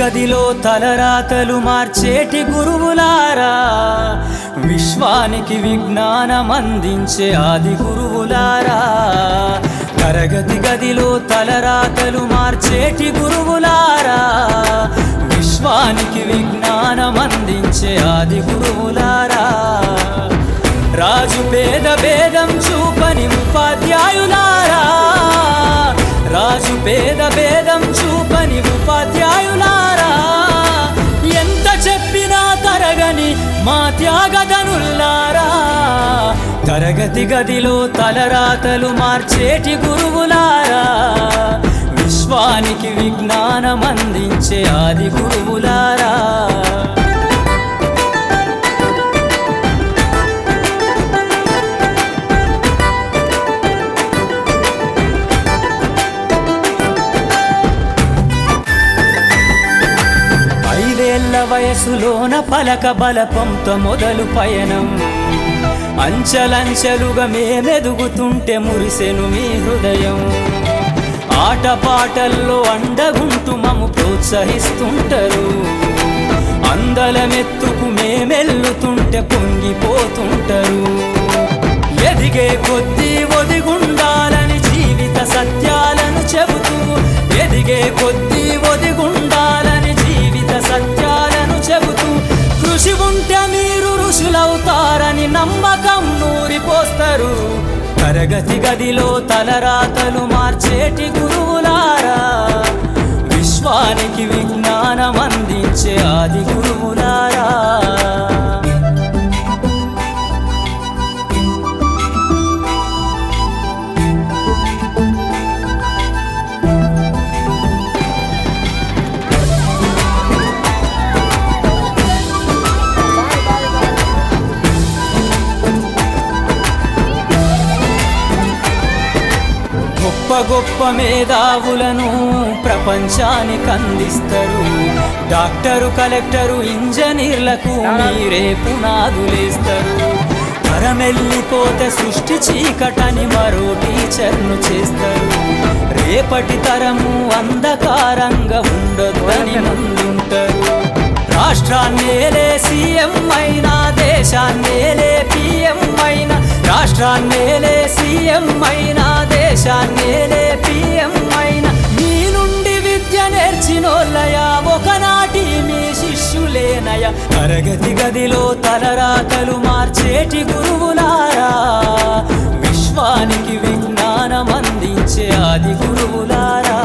గదిలో తలరాతలు మార్చేటి గురువులారా, విశ్వానికి విజ్ఞానం అందించే ఆది గురువులారా. తరగతి గదిలో తలరాతలు మార్చేటి గురువులారా, విశ్వానికి విజ్ఞానం అందించే ఆది గురువులారా. రాజు పేద భేదం చూపని ఉపాధ్యాయులారా, రాజు పేద భేదం చూపని ఉపాధ్యాయులారా. ఎంత చెప్పినా తరగని మా త్యాగధనుల్లారా, తరగతి గదిలో తలరాతలు మార్చేటి గురువులారా, విశ్వానికి విజ్ఞానం అందించే ఆది గురువులారా. వయసులోన పలక బలపంతో మొదలు పయనం, అంచలంచెలుగా మేమెదుగుతుంటే మురిసెను మీ హృదయం. ఆటపాటల్లో అండగుంటూ మము ప్రోత్సహిస్తుంటారు, అందలమెత్తుకు మేమెల్లుతుంటే పొంగిపోతుంటారు. ఎదిగే కొద్దీ ఒదిగుండాలని జీవిత సత్యాలను చెబుతూ, ఎదిగే కొద్దీ ఒదిగుండాలని జీవిత సత్యాలను చెబుతూ, కృషి ఉంటే మీరు ఋషులవుతారని నమ్మకం నూరిపోస్తారు. తరగతి గదిలో తలరాతలు మార్చేటి గురువులారా, విశ్వానికి విజ్ఞానం అందించే ఆది గురువులారా. గొప్ప గొప్ప మేధావులను ప్రపంచానికి అందిస్తారు. డాక్టరు, కలెక్టరు, ఇంజనీర్లకు మీరే పునాదులేస్తారు. తరమెల్లిపోతే సృష్టి చీకటని మరో టీచర్ను చేస్తారు. రేపటి తరము అంధకారంగా ఉండొద్దని ముందుంటారు. రాష్ట్రాన్నేలే సీఎం అయినా, దేశాన్నేలే పిఎం అయినా, రాష్ట్రాన్నేలే సీఎం అయినా, దేశాన్నేలే పిఎం అయినా, మీ నుండి విద్య నేర్చినోళ్ళయా, ఒకనాటి మీ శిష్యులేనయా. తరగతి గదిలో తలరాతలు మార్చేటి గురువులారా, విశ్వానికి విజ్ఞానం అందించే ఆది గురువులారా.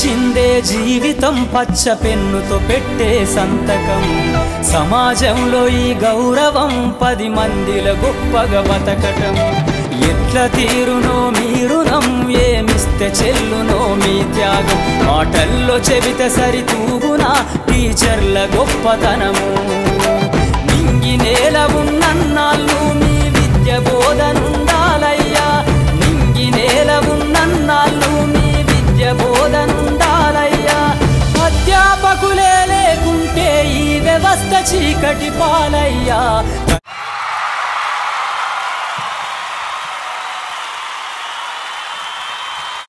చిందే జీవితం పచ్చ పెన్నుతో పెట్టే సంతకం, సమాజంలో ఈ గౌరవం 10 మందిల గొప్పగా బతకటం. ఎట్ల తీరునో మీ రుణం, ఏమిస్తే చెల్లునో మీ త్యాగం. మాటల్లో చెబితే సరితూగునా టీచర్ల గొప్పతనము. నింగి నేల ఉన్నన్నాళ్ళు మీ విద్య బోధనుండాలయ్యా, నింగి నేల ఉన్నన్నాళ్ళు మీ విద్య బోధనుండాలయ్యా. అధ్యాపకులే లేకుంటే ఈ వ్యవస్థ చీకటి పాలయ్యా.